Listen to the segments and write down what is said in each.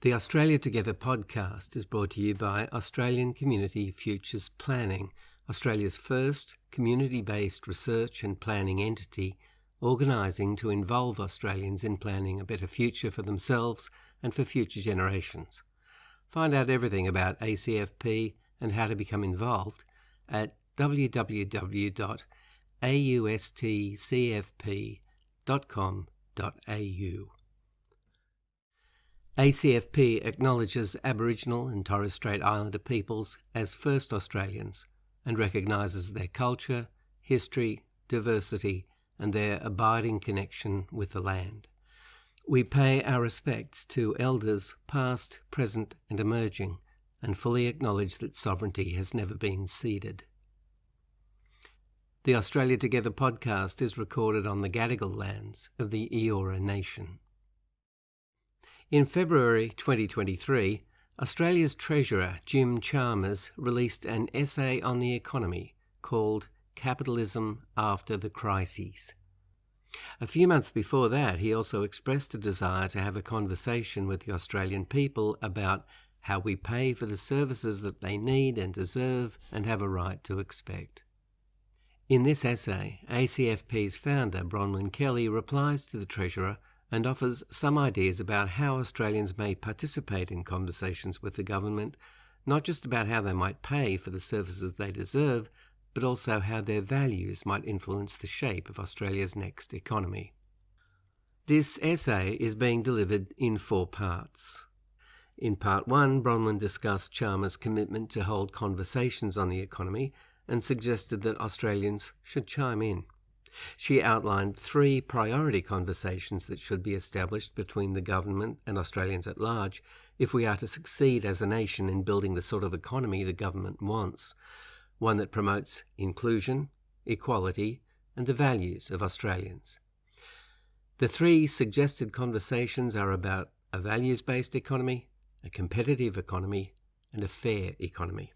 The Australia Together podcast is brought to you by Australian Community Futures Planning, Australia's first community-based research and planning entity organising to involve Australians in planning a better future for themselves and for future generations. Find out everything about ACFP and how to become involved at www.austcfp.com.au. ACFP acknowledges Aboriginal and Torres Strait Islander peoples as First Australians and recognises their culture, history, diversity and their abiding connection with the land. We pay our respects to Elders past, present and emerging and fully acknowledge that sovereignty has never been ceded. The Australia Together podcast is recorded on the Gadigal lands of the Eora Nation. In February 2023, Australia's Treasurer Jim Chalmers released an essay on the economy called Capitalism After the Crises. A few months before that, he also expressed a desire to have a conversation with the Australian people about how we pay for the services that they need and deserve and have a right to expect. In this essay, ACFP's founder, Bronwyn replies to the Treasurer and offers some ideas about how Australians may participate in conversations with the government, not just about how they might pay for the services they deserve, but also how their values might influence the shape of Australia's next economy. This essay is being delivered in 4 parts. In Part 1, Bronwyn discussed Chalmers' commitment to hold conversations on the economy and suggested that Australians should chime in. She outlined 3 priority conversations that should be established between the government and Australians at large if we are to succeed as a nation in building the sort of economy the government wants, one that promotes inclusion, equality, and the values of Australians. The 3 suggested conversations are about a values-based economy, a competitive economy, and a fair economy.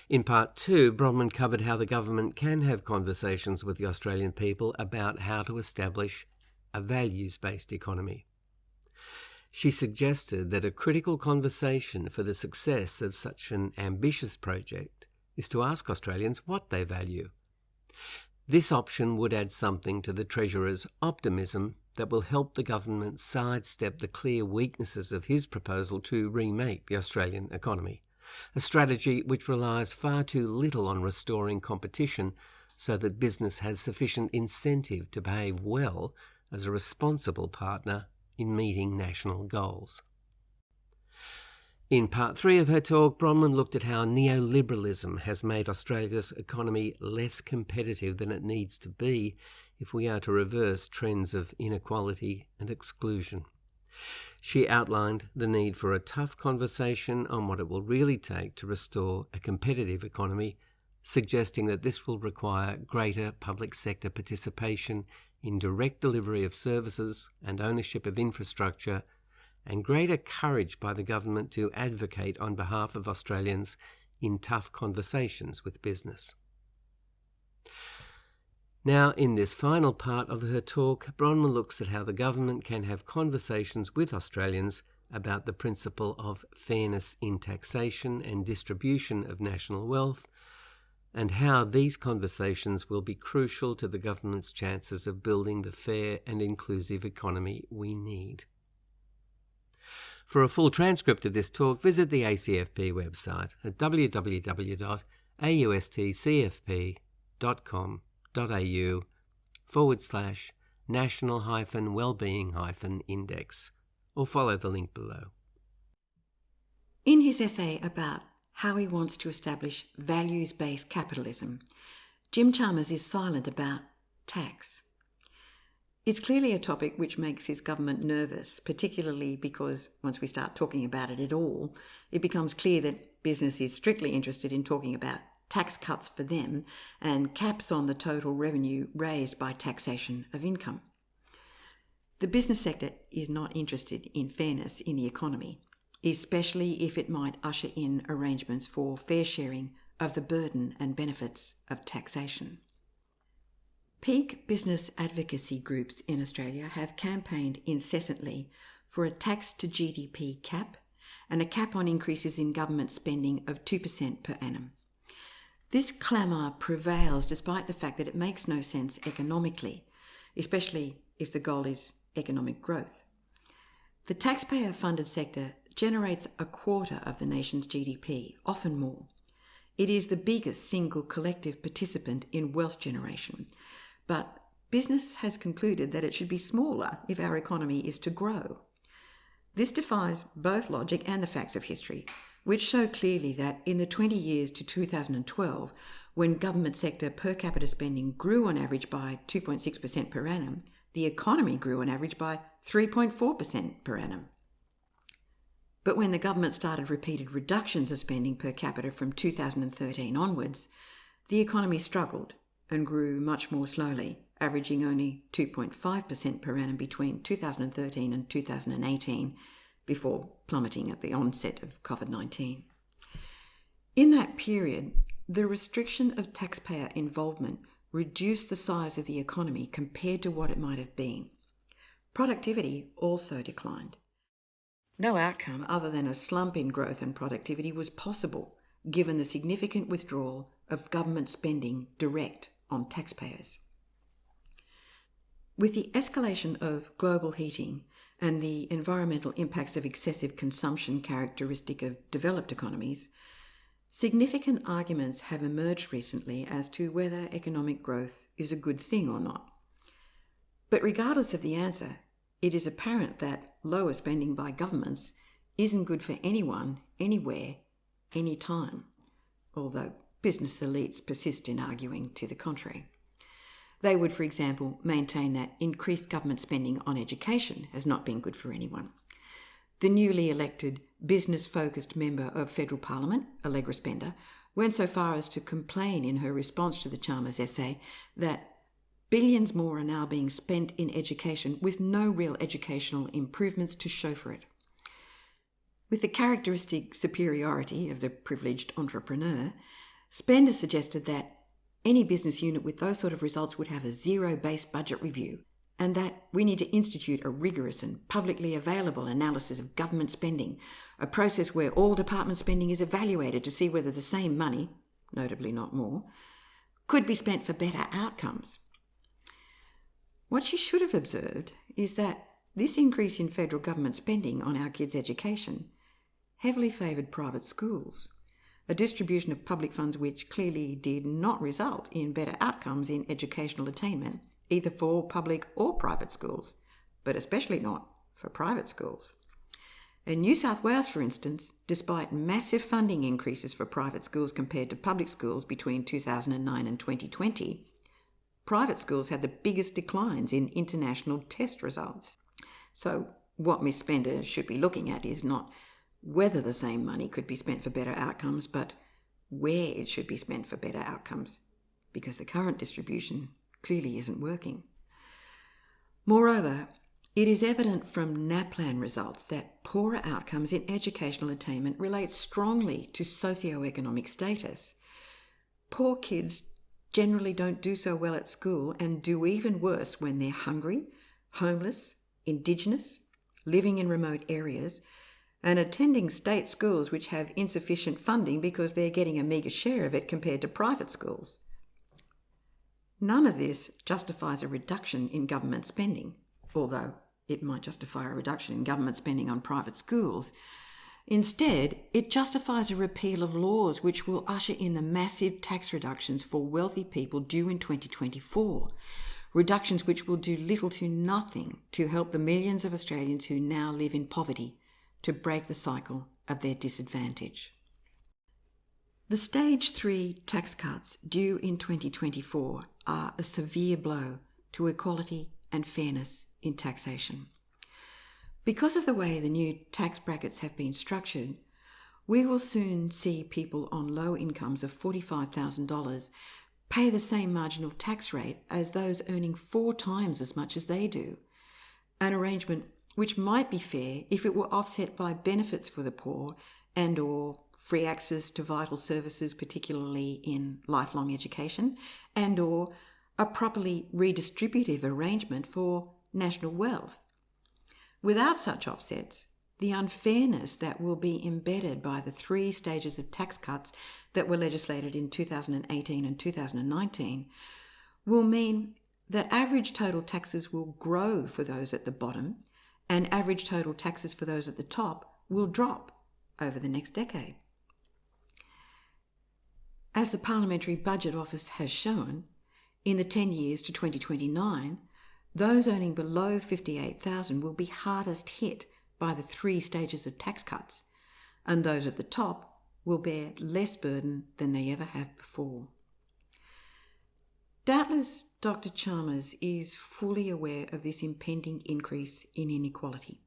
In Part 2, Bronwyn covered how the government can have conversations with the Australian people about how to establish a values-based economy. She suggested that a critical conversation for the success of such an ambitious project is to ask Australians what they value. This option would add something to the Treasurer's optimism that will help the government sidestep the clear weaknesses of his proposal to remake the Australian economy, a strategy which relies far too little on restoring competition so that business has sufficient incentive to behave well as a responsible partner in meeting national goals. In Part 3 of her talk, Bronwyn looked at how neoliberalism has made Australia's economy less competitive than it needs to be if we are to reverse trends of inequality and exclusion. She outlined the need for a tough conversation on what it will really take to restore a competitive economy, suggesting that this will require greater public sector participation in direct delivery of services and ownership of infrastructure, and greater courage by the government to advocate on behalf of Australians in tough conversations with business. Now, in this final part of her talk, Bronwyn looks at how the government can have conversations with Australians about the principle of fairness in taxation and distribution of national wealth, and how these conversations will be crucial to the government's chances of building the fair and inclusive economy we need. For a full transcript of this talk, visit the ACFP website at www.austcfp.com.au/national-wellbeing-index or follow the link below. In his essay about how he wants to establish values-based capitalism, Jim Chalmers is silent about tax. It's clearly a topic which makes his government nervous, particularly because once we start talking about it at all, it becomes clear that business is strictly interested in talking about tax cuts for them and caps on the total revenue raised by taxation of income. The business sector is not interested in fairness in the economy, especially if it might usher in arrangements for fair sharing of the burden and benefits of taxation. Peak business advocacy groups in Australia have campaigned incessantly for a tax to GDP cap and a cap on increases in government spending of 2% per annum. This clamour prevails despite the fact that it makes no sense economically, especially if the goal is economic growth. The taxpayer-funded sector generates a quarter of the nation's GDP, often more. It is the biggest single collective participant in wealth generation, but business has concluded that it should be smaller if our economy is to grow. This defies both logic and the facts of history, which show clearly that in the 20 years to 2012, when government sector per capita spending grew on average by 2.6% per annum, the economy grew on average by 3.4% per annum. But when the government started repeated reductions of spending per capita from 2013 onwards, the economy struggled and grew much more slowly, averaging only 2.5% per annum between 2013 and 2018, before plummeting at the onset of COVID-19. In that period, the restriction of taxpayer involvement reduced the size of the economy compared to what it might have been. Productivity also declined. No outcome other than a slump in growth and productivity was possible, given the significant withdrawal of government spending direct on taxpayers. With the escalation of global heating and the environmental impacts of excessive consumption characteristic of developed economies, significant arguments have emerged recently as to whether economic growth is a good thing or not. But regardless of the answer, it is apparent that lower spending by governments isn't good for anyone, anywhere, anytime, although business elites persist in arguing to the contrary. They would, for example, maintain that increased government spending on education has not been good for anyone. The newly elected business-focused member of Federal Parliament, Allegra Spender, went so far as to complain in her response to the Chalmers essay that billions more are now being spent in education with no real educational improvements to show for it. With the characteristic superiority of the privileged entrepreneur, Spender suggested that any business unit with those sort of results would have a zero-based budget review, and that we need to institute a rigorous and publicly available analysis of government spending, a process where all department spending is evaluated to see whether the same money, notably not more, could be spent for better outcomes. What she should have observed is that this increase in federal government spending on our kids' education heavily favoured private schools, a distribution of public funds which clearly did not result in better outcomes in educational attainment, either for public or private schools, but especially not for private schools. In New South Wales, for instance, despite massive funding increases for private schools compared to public schools between 2009 and 2020, private schools had the biggest declines in international test results. So what Ms. Spender should be looking at is not whether the same money could be spent for better outcomes, but where it should be spent for better outcomes, because the current distribution clearly isn't working. Moreover, it is evident from NAPLAN results that poorer outcomes in educational attainment relate strongly to socioeconomic status. Poor kids generally don't do so well at school and do even worse when they're hungry, homeless, Indigenous, living in remote areas, and attending state schools which have insufficient funding because they're getting a meagre share of it compared to private schools. None of this justifies a reduction in government spending, although it might justify a reduction in government spending on private schools. Instead, it justifies a repeal of laws which will usher in the massive tax reductions for wealthy people due in 2024, reductions which will do little to nothing to help the millions of Australians who now live in poverty to break the cycle of their disadvantage. The Stage 3 tax cuts due in 2024 are a severe blow to equality and fairness in taxation. Because of the way the new tax brackets have been structured, we will soon see people on low incomes of $45,000 pay the same marginal tax rate as those earning 4 times as much as they do, an arrangement which might be fair if it were offset by benefits for the poor and/or free access to vital services, particularly in lifelong education, and/or a properly redistributive arrangement for national wealth. Without such offsets, the unfairness that will be embedded by the 3 stages of tax cuts that were legislated in 2018 and 2019 will mean that average total taxes will grow for those at the bottom and average total taxes for those at the top will drop over the next decade. As the Parliamentary Budget Office has shown, in the 10 years to 2029, those earning below $58,000 will be hardest hit by the 3 stages of tax cuts, and those at the top will bear less burden than they ever have before. Doubtless, Dr. Chalmers is fully aware of this impending increase in inequality.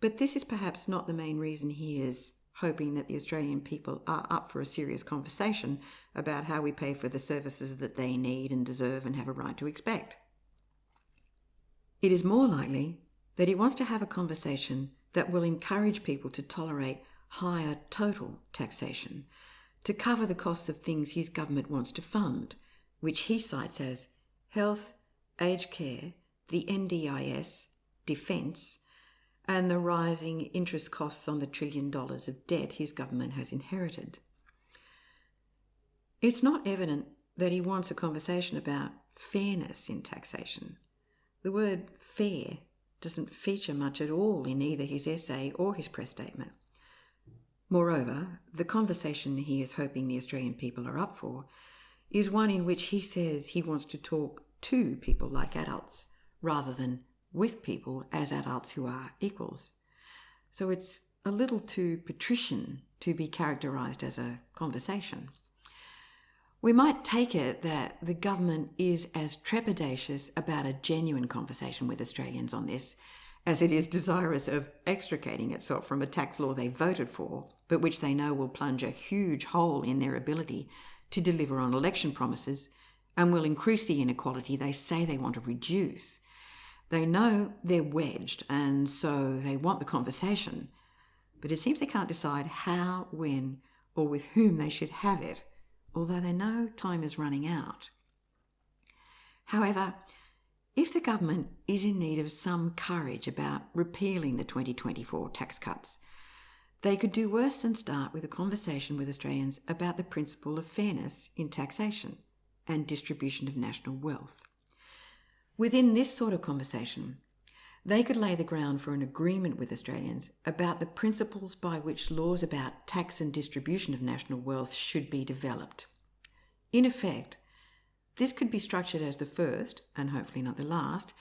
But this is perhaps not the main reason he is hoping that the Australian people are up for a serious conversation about how we pay for the services that they need and deserve and have a right to expect. It is more likely that he wants to have a conversation that will encourage people to tolerate higher total taxation to cover the costs of things his government wants to fund, which he cites as health, aged care, the NDIS, defence, and the rising interest costs on the $1 trillion of debt his government has inherited. It's not evident that he wants a conversation about fairness in taxation. The word fair doesn't feature much at all in either his essay or his press statement. Moreover, the conversation he is hoping the Australian people are up for is one in which he says he wants to talk to people like adults rather than with people as adults who are equals. So it's a little too patrician to be characterised as a conversation. We might take it that the government is as trepidatious about a genuine conversation with Australians on this as it is desirous of extricating itself from a tax law they voted for, but which they know will plunge a huge hole in their ability to deliver on election promises and will increase the inequality they say they want to reduce. They know they're wedged, and so they want the conversation, but it seems they can't decide how, when, or with whom they should have it, although they know time is running out. However, if the government is in need of some courage about repealing the 2024 tax cuts, they could do worse than start with a conversation with Australians about the principle of fairness in taxation and distribution of national wealth. Within this sort of conversation, they could lay the ground for an agreement with Australians about the principles by which laws about tax and distribution of national wealth should be developed. In effect, this could be structured as the first, and hopefully not the last,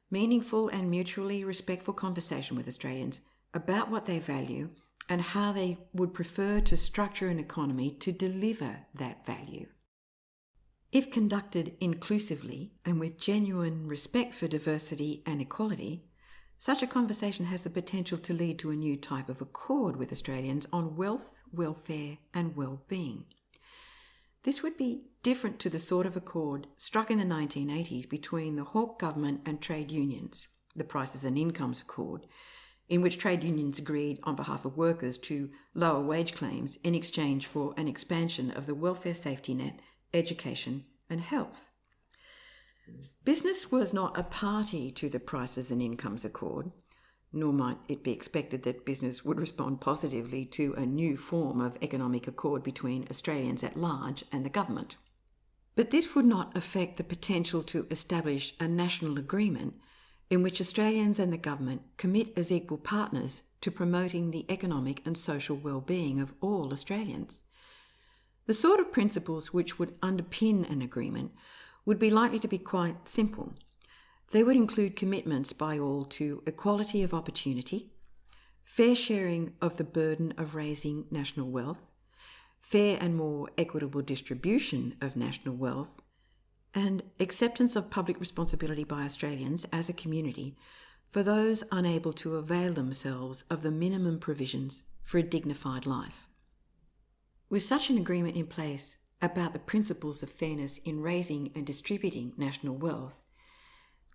meaningful and mutually respectful conversation with Australians about what they value and how they would prefer to structure an economy to deliver that value. If conducted inclusively and with genuine respect for diversity and equality, such a conversation has the potential to lead to a new type of accord with Australians on wealth, welfare and well-being. This would be different to the sort of accord struck in the 1980s between the Hawke government and trade unions, the Prices and Incomes Accord, in which trade unions agreed on behalf of workers to lower wage claims in exchange for an expansion of the welfare safety net, education and health. Business was not a party to the Prices and Incomes Accord, nor might it be expected that business would respond positively to a new form of economic accord between Australians at large and the government. But this would not affect the potential to establish a national agreement in which Australians and the government commit as equal partners to promoting the economic and social well-being of all Australians. The sort of principles which would underpin an agreement would be likely to be quite simple. They would include commitments by all to equality of opportunity, fair sharing of the burden of raising national wealth, fair and more equitable distribution of national wealth, and acceptance of public responsibility by Australians as a community for those unable to avail themselves of the minimum provisions for a dignified life. With such an agreement in place about the principles of fairness in raising and distributing national wealth,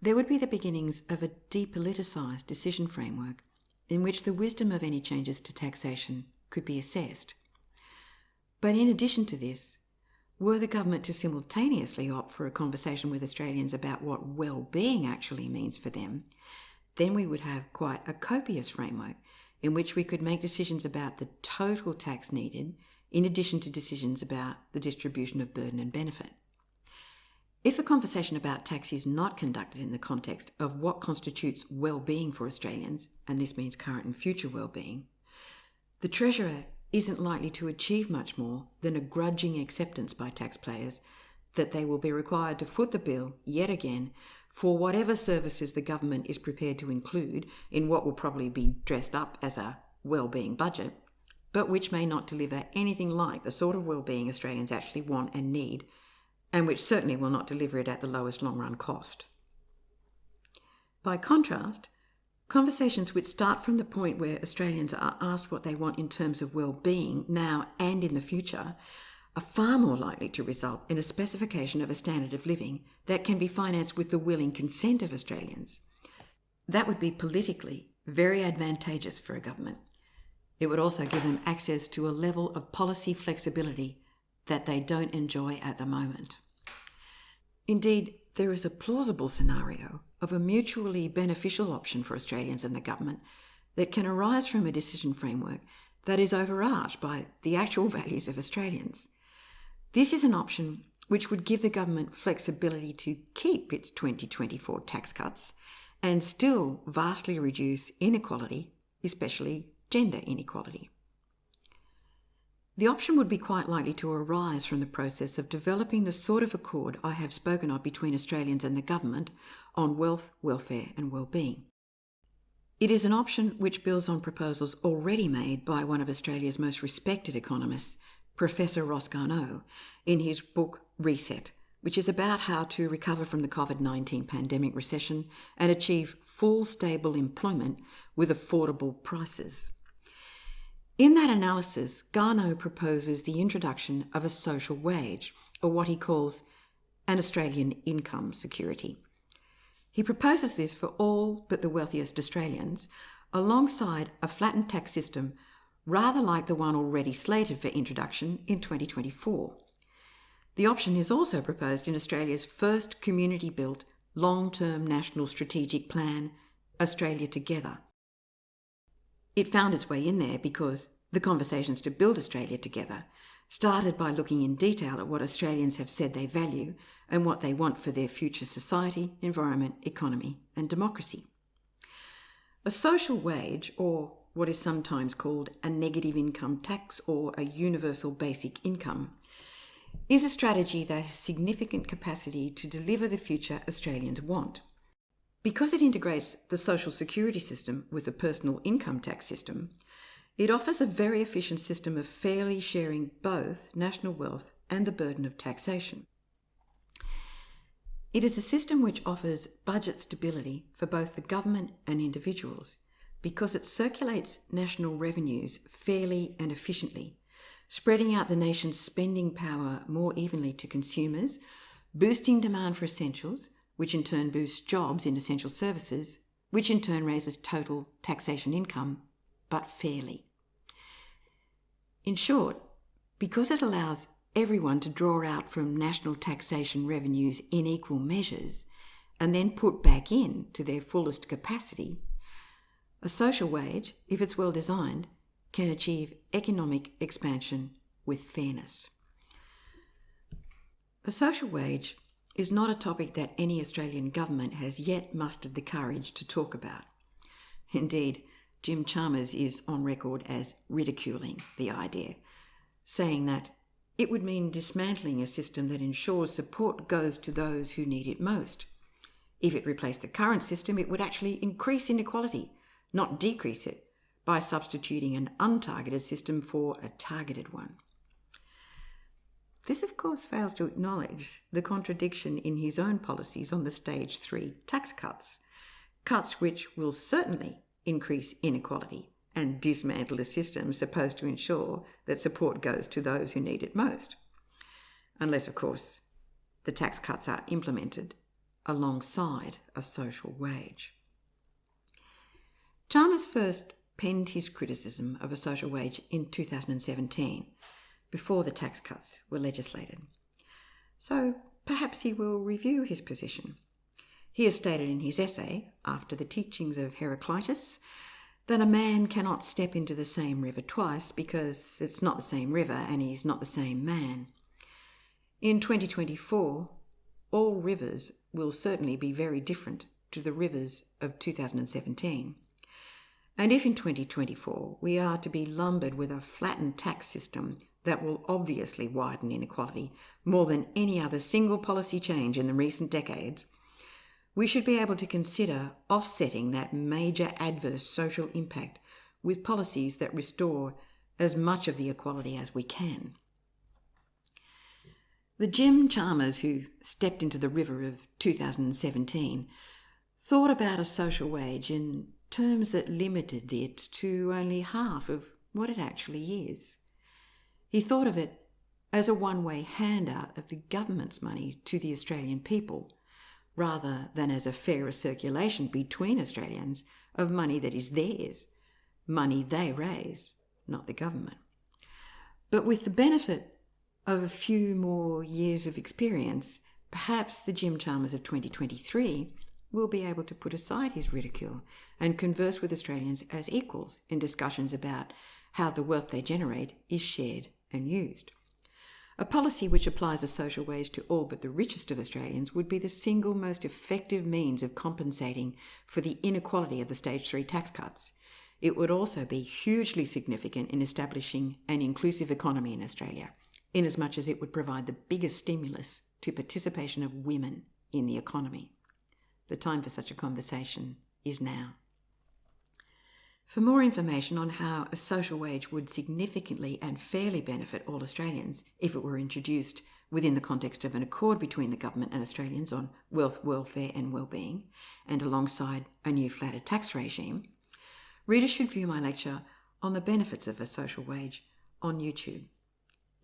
there would be the beginnings of a depoliticised decision framework in which the wisdom of any changes to taxation could be assessed. But in addition to this, were the government to simultaneously opt for a conversation with Australians about what well-being actually means for them, then we would have quite a copious framework in which we could make decisions about the total tax needed, in addition to decisions about the distribution of burden and benefit. If the conversation about tax is not conducted in the context of what constitutes well-being for Australians, and this means current and future well-being, the Treasurer isn't likely to achieve much more than a grudging acceptance by taxpayers that they will be required to foot the bill yet again for whatever services the government is prepared to include in what will probably be dressed up as a well-being budget, but which may not deliver anything like the sort of well-being Australians actually want and need, and which certainly will not deliver it at the lowest long-run cost. By contrast, conversations which start from the point where Australians are asked what they want in terms of well-being now and in the future are far more likely to result in a specification of a standard of living that can be financed with the willing consent of Australians. That would be politically very advantageous for a government. It would also give them access to a level of policy flexibility that they don't enjoy at the moment. Indeed, there is a plausible scenario of a mutually beneficial option for Australians and the government that can arise from a decision framework that is overarched by the actual values of Australians. This is an option which would give the government flexibility to keep its 2024 tax cuts and still vastly reduce inequality, especially gender inequality. The option would be quite likely to arise from the process of developing the sort of accord I have spoken of between Australians and the government on wealth, welfare and well-being. It is an option which builds on proposals already made by one of Australia's most respected economists, Professor Ross Garnaut, in his book Reset, which is about how to recover from the COVID-19 pandemic recession and achieve full stable employment with affordable prices. In that analysis, Garnaut proposes the introduction of a social wage, or what he calls an Australian income security. He proposes this for all but the wealthiest Australians, alongside a flattened tax system rather like the one already slated for introduction in 2024. The option is also proposed in Australia's first community-built, long-term national strategic plan, Australia Together. It found its way in there because the conversations to build Australia Together started by looking in detail at what Australians have said they value and what they want for their future society, environment, economy and democracy. A social wage, or what is sometimes called a negative income tax or a universal basic income, is a strategy that has significant capacity to deliver the future Australians want. Because it integrates the social security system with the personal income tax system, it offers a very efficient system of fairly sharing both national wealth and the burden of taxation. It is a system which offers budget stability for both the government and individuals because it circulates national revenues fairly and efficiently, spreading out the nation's spending power more evenly to consumers, boosting demand for essentials, which in turn boosts jobs in essential services, which in turn raises total taxation income, but fairly. In short, because it allows everyone to draw out from national taxation revenues in equal measures and then put back in to their fullest capacity, a social wage, if it's well designed, can achieve economic expansion with fairness. A social wage is not a topic that any Australian government has yet mustered the courage to talk about. Indeed, Jim Chalmers is on record as ridiculing the idea, saying that it would mean dismantling a system that ensures support goes to those who need it most. If it replaced the current system, it would actually increase inequality, not decrease it, by substituting an untargeted system for a targeted one. This, of course, fails to acknowledge the contradiction in his own policies on the Stage 3 tax cuts which will certainly increase inequality and dismantle a system supposed to ensure that support goes to those who need it most. Unless, of course, the tax cuts are implemented alongside a social wage. Chalmers first penned his criticism of a social wage in 2017, before the tax cuts were legislated. So perhaps he will review his position. He has stated in his essay, After the Teachings of Heraclitus, that a man cannot step into the same river twice because it's not the same river and he's not the same man. In 2024, all rivers will certainly be very different to the rivers of 2017. And if in 2024 we are to be lumbered with a flattened tax system that will obviously widen inequality more than any other single policy change in the recent decades, we should be able to consider offsetting that major adverse social impact with policies that restore as much of the equality as we can. The Jim Chalmers who stepped into the river of 2017 thought about a social wage in terms that limited it to only half of what it actually is. He thought of it as a one-way handout of the government's money to the Australian people, rather than as a fairer circulation between Australians of money that is theirs, money they raise, not the government. But with the benefit of a few more years of experience, perhaps the Jim Chalmers of 2023 will be able to put aside his ridicule and converse with Australians as equals in discussions about how the wealth they generate is shared and used. A policy which applies a social wage to all but the richest of Australians would be the single most effective means of compensating for the inequality of the Stage 3 tax cuts. It would also be hugely significant in establishing an inclusive economy in Australia, inasmuch as it would provide the biggest stimulus to participation of women in the economy. The time for such a conversation is now. For more information on how a social wage would significantly and fairly benefit all Australians if it were introduced within the context of an accord between the government and Australians on wealth, welfare and well-being, and alongside a new flatter tax regime, readers should view my lecture on the benefits of a social wage on YouTube.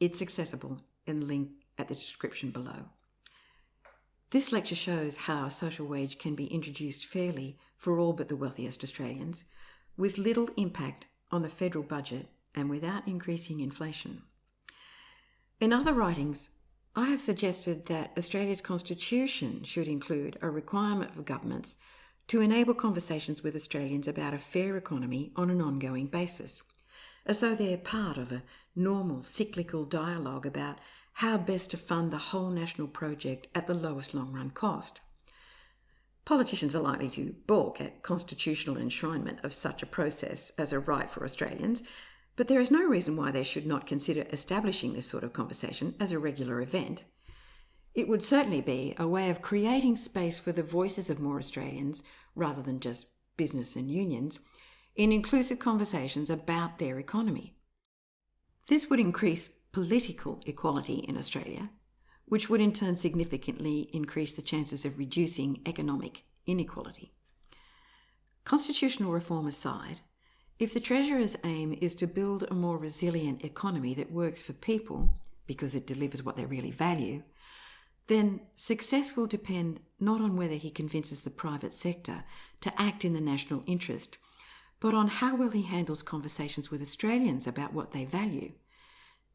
It's accessible in the link at the description below. This lecture shows how a social wage can be introduced fairly for all but the wealthiest Australians, with little impact on the federal budget and without increasing inflation. In other writings, I have suggested that Australia's constitution should include a requirement for governments to enable conversations with Australians about a fair economy on an ongoing basis, as though they're part of a normal cyclical dialogue about how best to fund the whole national project at the lowest long-run cost. Politicians are likely to balk at constitutional enshrinement of such a process as a right for Australians, but there is no reason why they should not consider establishing this sort of conversation as a regular event. It would certainly be a way of creating space for the voices of more Australians, rather than just business and unions, in inclusive conversations about their economy. This would increase political equality in Australia, which would in turn significantly increase the chances of reducing economic inequality. Constitutional reform aside, if the Treasurer's aim is to build a more resilient economy that works for people, because it delivers what they really value, then success will depend not on whether he convinces the private sector to act in the national interest, but on how well he handles conversations with Australians about what they value.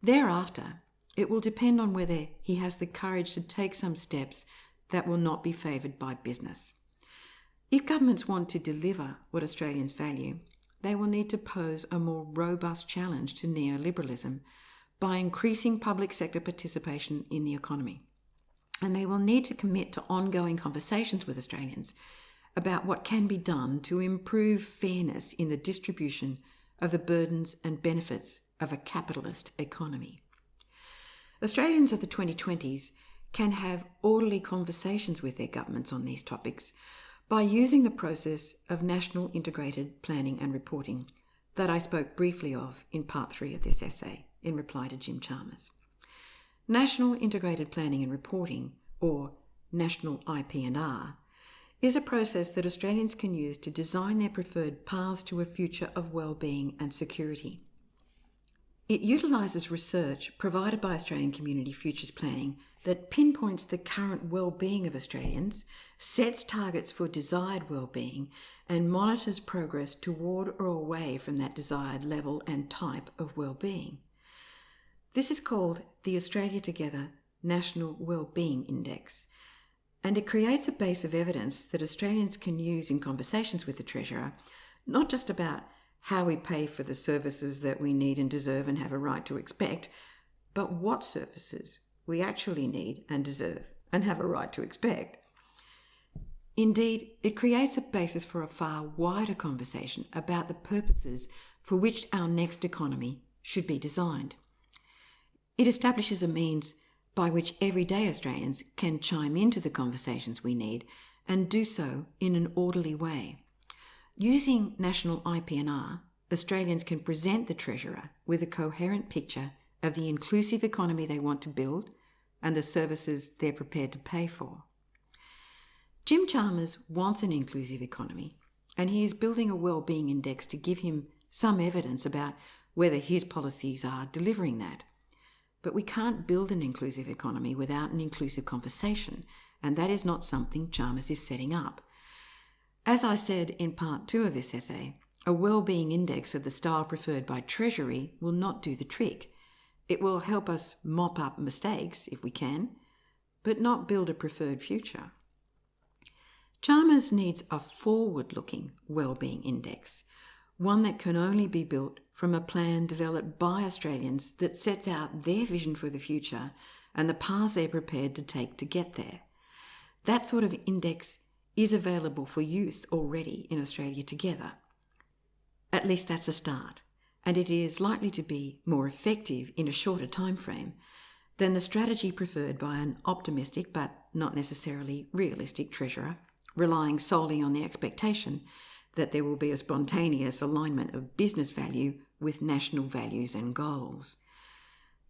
Thereafter, it will depend on whether he has the courage to take some steps that will not be favoured by business. If governments want to deliver what Australians value, they will need to pose a more robust challenge to neoliberalism by increasing public sector participation in the economy. And they will need to commit to ongoing conversations with Australians about what can be done to improve fairness in the distribution of the burdens and benefits of a capitalist economy. Australians of the 2020s can have orderly conversations with their governments on these topics by using the process of national integrated planning and reporting that I spoke briefly of in part 3 of this essay in reply to Jim Chalmers. National integrated planning and reporting, or National IP&R, is a process that Australians can use to design their preferred paths to a future of well-being and security. It utilises research provided by Australian Community Futures Planning that pinpoints the current well-being of Australians, sets targets for desired well-being, and monitors progress toward or away from that desired level and type of well-being. This is called the Australia Together National Wellbeing Index, And it creates a base of evidence that Australians can use in conversations with the Treasurer, not just about how we pay for the services that we need and deserve and have a right to expect, but what services we actually need and deserve and have a right to expect. Indeed, it creates a basis for a far wider conversation about the purposes for which our next economy should be designed. It establishes a means by which everyday Australians can chime into the conversations we need and do so in an orderly way. Using national IPNR, Australians can present the Treasurer with a coherent picture of the inclusive economy they want to build and the services they're prepared to pay for. Jim Chalmers wants an inclusive economy, and he is building a wellbeing index to give him some evidence about whether his policies are delivering that. But we can't build an inclusive economy without an inclusive conversation, and that is not something Chalmers is setting up. As I said in part 2 of this essay, a wellbeing index of the style preferred by Treasury will not do the trick. It will help us mop up mistakes if we can, but not build a preferred future. Chalmers needs a forward-looking wellbeing index, one that can only be built from a plan developed by Australians that sets out their vision for the future and the paths they're prepared to take to get there. That sort of index is available for use already in Australia together. At least that's a start, and it is likely to be more effective in a shorter time frame than the strategy preferred by an optimistic but not necessarily realistic Treasurer, relying solely on the expectation that there will be a spontaneous alignment of business value with national values and goals.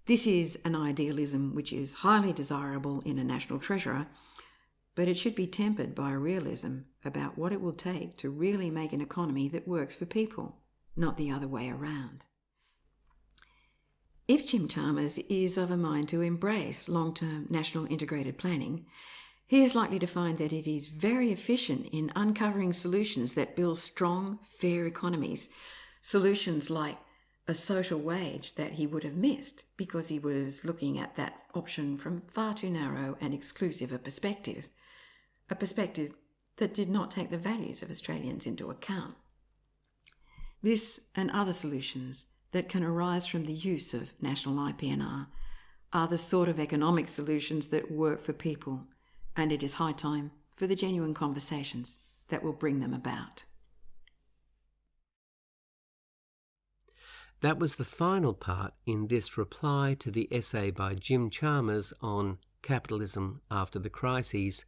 This is an idealism which is highly desirable in a national treasurer, but it should be tempered by a realism about what it will take to really make an economy that works for people, not the other way around. If Jim Chalmers is of a mind to embrace long-term national integrated planning, he is likely to find that it is very efficient in uncovering solutions that build strong, fair economies, solutions like a social wage that he would have missed because he was looking at that option from far too narrow and exclusive a perspective that did not take the values of Australians into account. This and other solutions that can arise from the use of national IPNR are the sort of economic solutions that work for people, and it is high time for the genuine conversations that will bring them about. That was the final part in this reply to the essay by Jim Chalmers on Capitalism After the Crises,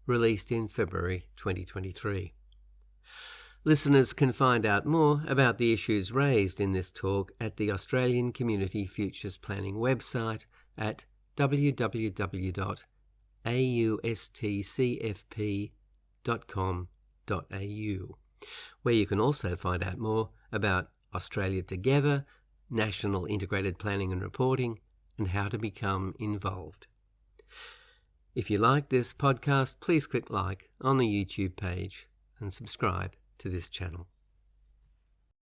released in February 2023. Listeners can find out more about the issues raised in this talk at the Australian Community Futures Planning website at www.austcfp.com.au, where you can also find out more about Australia Together, National Integrated Planning and Reporting, and how to become involved. If you like this podcast, please click like on the YouTube page and subscribe to this channel.